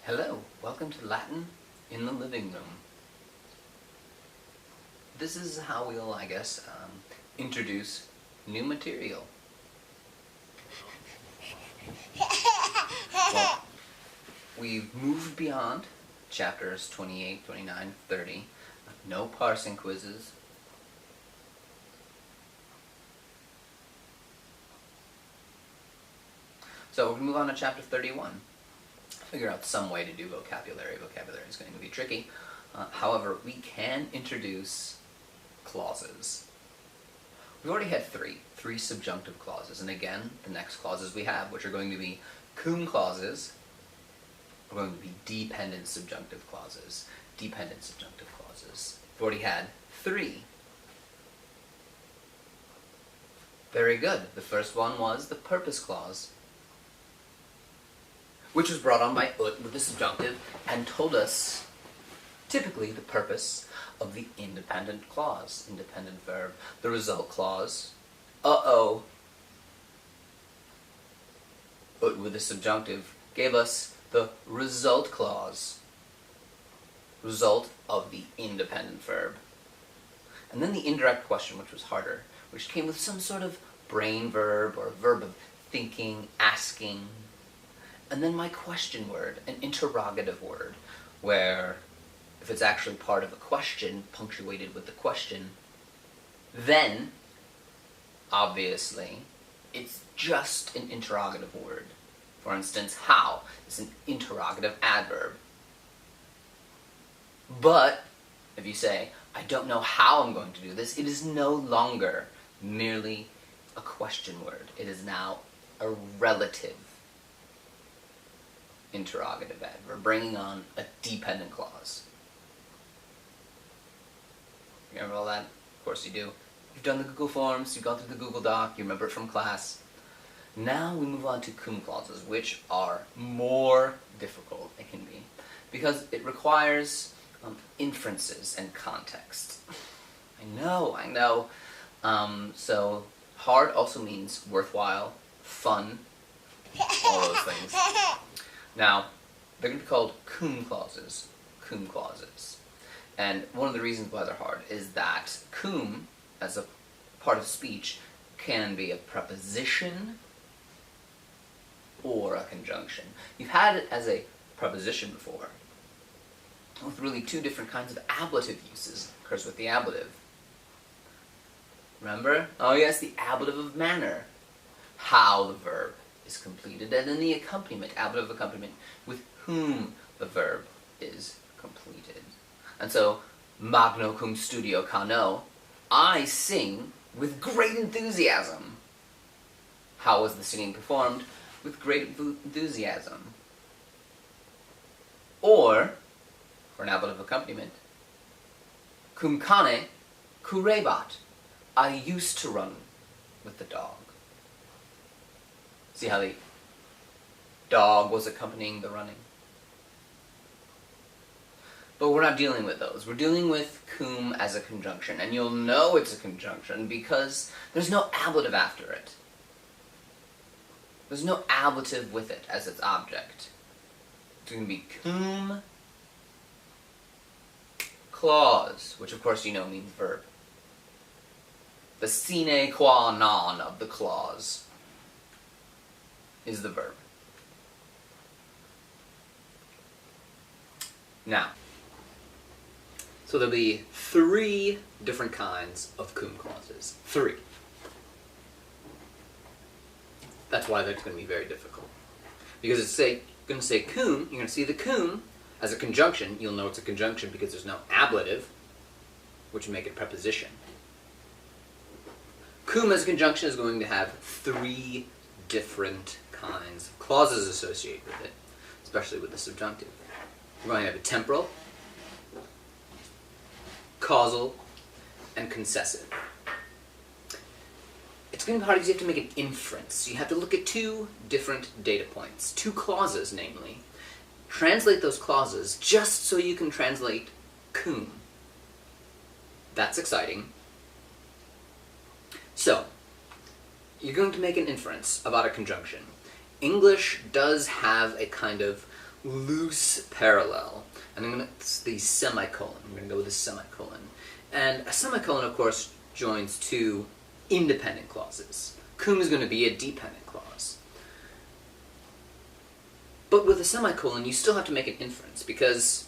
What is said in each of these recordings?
Hello, welcome to Latin in the Living Room. This is how we'll, introduce new material. Well, we've moved beyond chapters 28, 29, 30. No parsing quizzes. So we're going to move on to chapter 31. Figure out some way to do vocabulary. Vocabulary is going to be tricky. However, we can introduce clauses. We've already had three subjunctive clauses, and again, the next clauses we have, which are going to be cum clauses, are going to be dependent subjunctive clauses. Dependent subjunctive clauses. We've already had 3. Very good. The first one was the purpose clause, which was brought on by ut with the subjunctive and told us typically the purpose of the independent clause, independent verb. The result clause, ut with the subjunctive, gave us the result clause, result of the independent verb. And then the indirect question, which was harder, which came with some sort of brain verb or verb of thinking, asking. And then my question word, an interrogative word, where if it's actually part of a question, punctuated with the question, then, obviously, it's just an interrogative word. For instance, how is an interrogative adverb. But, if you say, I don't know how I'm going to do this, it is no longer merely a question word. It is now a relative interrogative adverb, bringing on a dependent clause. You remember all that? Of course you do. You've done the Google Forms, you've gone through the Google Doc, you remember it from class. Now we move on to cum clauses, which are more difficult, it can be, because it requires inferences and context. I know. So hard also means worthwhile, fun, all those things. Now, they're going to be called cum clauses. Cum clauses. And one of the reasons why they're hard is that cum, as a part of speech, can be a preposition or a conjunction. You've had it as a preposition before, with really 2 different kinds of ablative uses. Of course, with the ablative. Remember? Oh yes, the ablative of manner. How the verb is completed, and then the accompaniment, ablative accompaniment, with whom the verb is completed. And so, magno cum studio cano, I sing with great enthusiasm. How was the singing performed? With great enthusiasm. Or, for an ablative accompaniment, cum cane curebat, I used to run with the dog. See how the dog was accompanying the running? But we're not dealing with those. We're dealing with cum as a conjunction. And you'll know it's a conjunction because there's no ablative after it. There's no ablative with it as its object. It's going to be cum clause, which of course you know means verb. The sine qua non of the clause is the verb. Now, so there'll be 3 different kinds of cum clauses. 3. That's why that's going to be very difficult. Because it's going to say cum, you're going to see the cum as a conjunction. You'll know it's a conjunction because there's no ablative, which would make it preposition. Cum as a conjunction is going to have 3 different kinds of clauses associated with it, especially with the subjunctive. We're going to have a temporal, causal, and concessive. It's going to be hard because you have to make an inference. You have to look at 2 different data points, 2 clauses, namely. Translate those clauses just so you can translate cum. That's exciting. So, you're going to make an inference about a conjunction. English does have a kind of loose parallel. And it's the semicolon. I'm going to go with the semicolon. And a semicolon, of course, joins two independent clauses. Cum is going to be a dependent clause. But with a semicolon, you still have to make an inference, because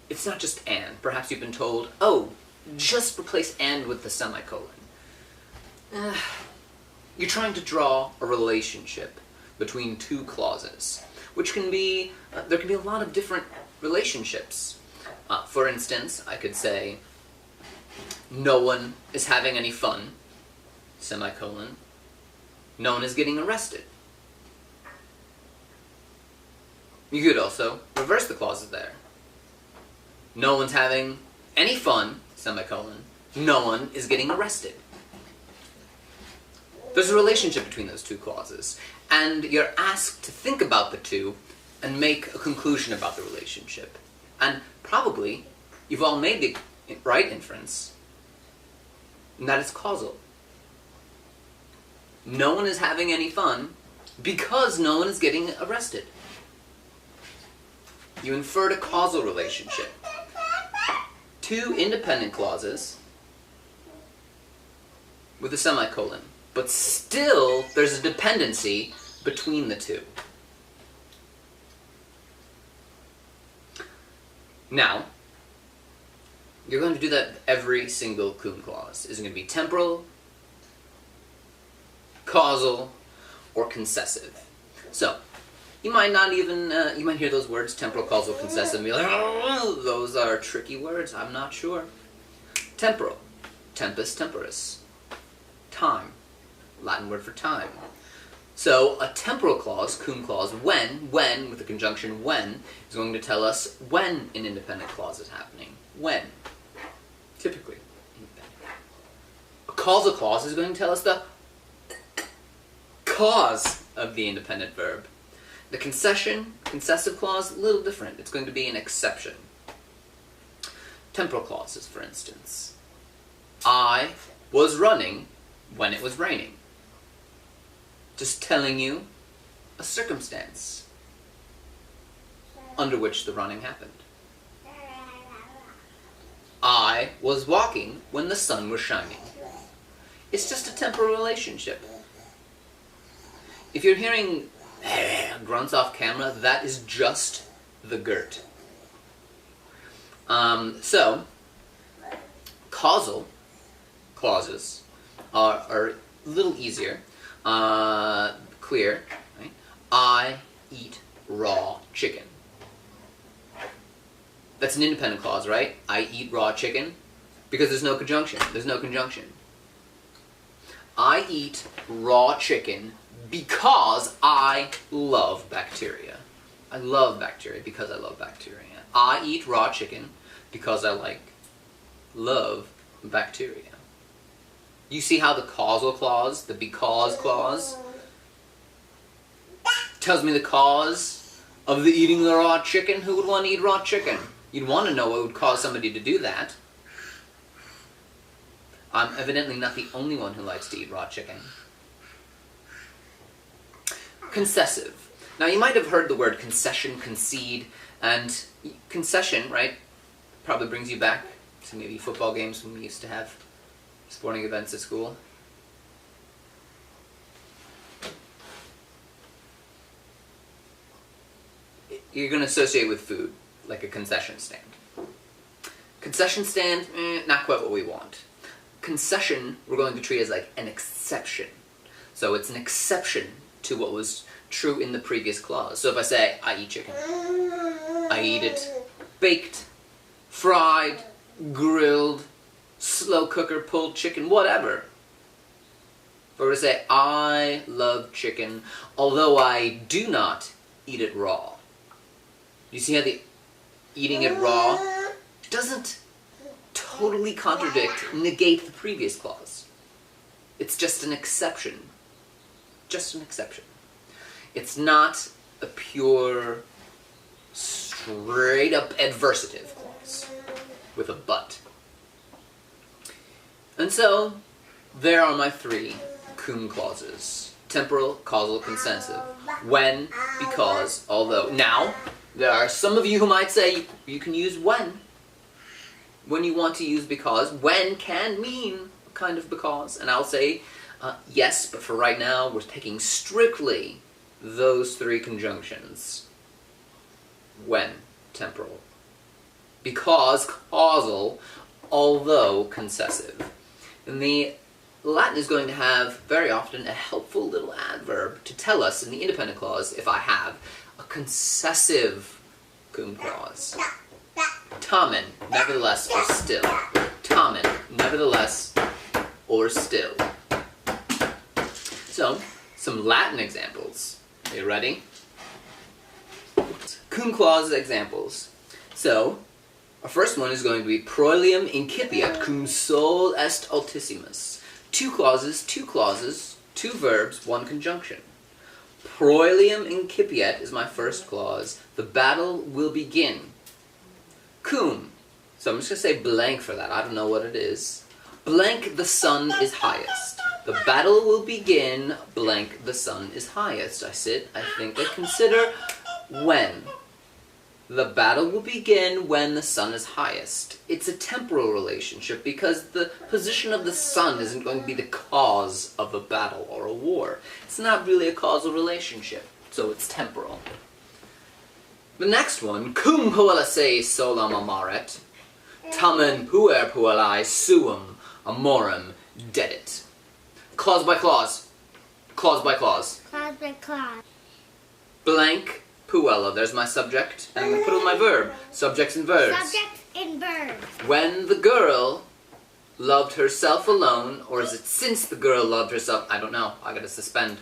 it's not just and. Perhaps you've been told, oh, just replace and with the semicolon. You're trying to draw a relationship between two clauses, which can be, there can be a lot of different relationships. For instance, I could say, no one is having any fun, semicolon, no one is getting arrested. You could also reverse the clauses there. No one's having any fun, semicolon, no one is getting arrested. There's a relationship between those two clauses, and you're asked to think about the two and make a conclusion about the relationship. And probably, you've all made the right inference, and that it's causal. No one is having any fun because no one is getting arrested. You inferred a causal relationship. Two independent clauses with a semicolon, but still there's a dependency between the two. Now, you're going to do that with every single cum clause. Is it going to be temporal, causal, or concessive? So, you might not even, you might hear those words, temporal, causal, concessive, and be like, oh, those are tricky words, I'm not sure. Temporal, tempus temporis. Time, Latin word for time. So, a temporal clause, cum clause, when, with the conjunction when, is going to tell us when an independent clause is happening. When. Typically. A causal clause is going to tell us the cause of the independent verb. The concessive clause, a little different. It's going to be an exception. Temporal clauses, for instance. I was running when it was raining. Just telling you a circumstance under which the running happened. I was walking when the sun was shining. It's just a temporal relationship. If you're hearing grunts off camera, that is just the Gert. So, causal clauses are a little easier. Clear, right? I eat raw chicken. That's an independent clause, right? I eat raw chicken, because there's no conjunction. There's no conjunction. I eat raw chicken because I love bacteria. I love bacteria because I love bacteria. I eat raw chicken because I love bacteria. You see how the causal clause, the because clause, tells me the cause of the eating the raw chicken? Who would want to eat raw chicken? You'd want to know what would cause somebody to do that. I'm evidently not the only one who likes to eat raw chicken. Concessive. Now you might have heard the word concession, concede, and concession, right, probably brings you back to maybe football games when we used to have sporting events at school. You're going to associate with food, like a concession stand. Concession stand, not quite what we want. Concession, we're going to treat as like an exception. So it's an exception to what was true in the previous clause. So if I say, I eat chicken, I eat it baked, fried, grilled, slow cooker, pulled chicken, whatever. If I were to say, I love chicken, although I do not eat it raw. You see how the eating it raw doesn't totally contradict, negate the previous clause. It's just an exception. Just an exception. It's not a pure, straight-up adversative clause with a but. And so, there are my 3 cum clauses. temporal, causal, concessive. When, because, although. Now, there are some of you who might say you can use when you want to use because. When can mean a kind of because, and I'll say yes, but for right now we're taking strictly those three conjunctions. When, temporal. Because, causal, although, concessive. And the Latin is going to have, very often, a helpful little adverb to tell us in the independent clause, if I have, a concessive cum clause. Tamen, nevertheless, or still. Tamen, nevertheless, or still. So, some Latin examples. Are you ready? Cum clause examples. So, our first one is going to be proelium incipiat cum sol est altissimus. Two clauses, two verbs, one conjunction. Proelium incipiat is my first clause. The battle will begin. Cum. So I'm just going to say blank for that. I don't know what it is. Blank, the sun is highest. The battle will begin, blank, the sun is highest. I think, I consider when. The battle will begin when the sun is highest. It's a temporal relationship because the position of the sun isn't going to be the cause of a battle or a war. It's not really a causal relationship, so it's temporal. The next one, cum puellae solam amaret, tamen puer puellae suum amorem dedit. Clause by clause. Clause by clause. Clause by clause. Blank. Puella, there's my subject, and I'm going to put it with my verb. Subjects and verbs. Subjects and verbs. When the girl loved herself alone, or is it since the girl loved herself? I don't know. I gotta suspend.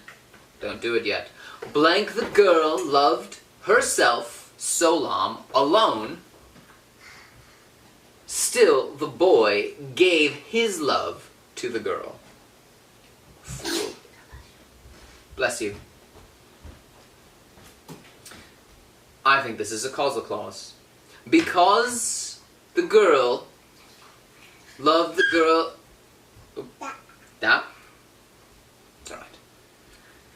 Don't do it yet. Blank, the girl loved herself, solam, alone. Still, the boy gave his love to the girl. Fool. Bless you. I think this is a causal clause. Because the girl loved the girl... That? It's alright.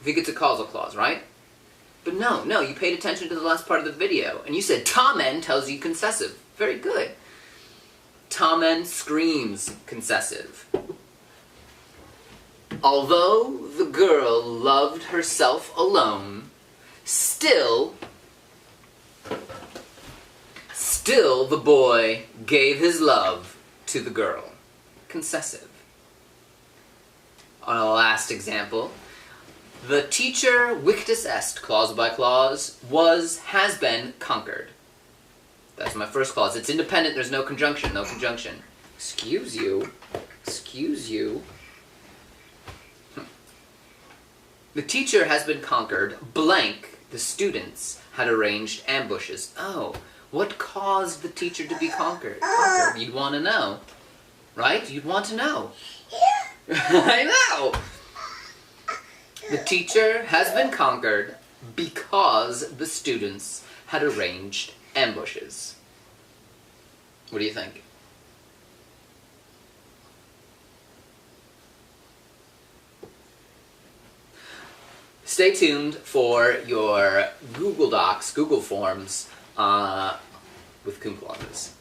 I think it's a causal clause, right? But no, you paid attention to the last part of the video, and you said tamen tells you concessive. Very good. Tamen screams concessive. Although the girl loved herself alone, still the boy gave his love to the girl. Concessive. On our last example, the teacher victus est, clause by clause, has been conquered. That's my first clause. It's independent, there's no conjunction, Excuse you. The teacher has been conquered, blank, the students had arranged ambushes. Oh, what caused the teacher to be conquered? You'd want to know, right? You'd want to know. I know! The teacher has been conquered because the students had arranged ambushes. What do you think? Stay tuned for your Google Docs, Google Forms, with cum clauses.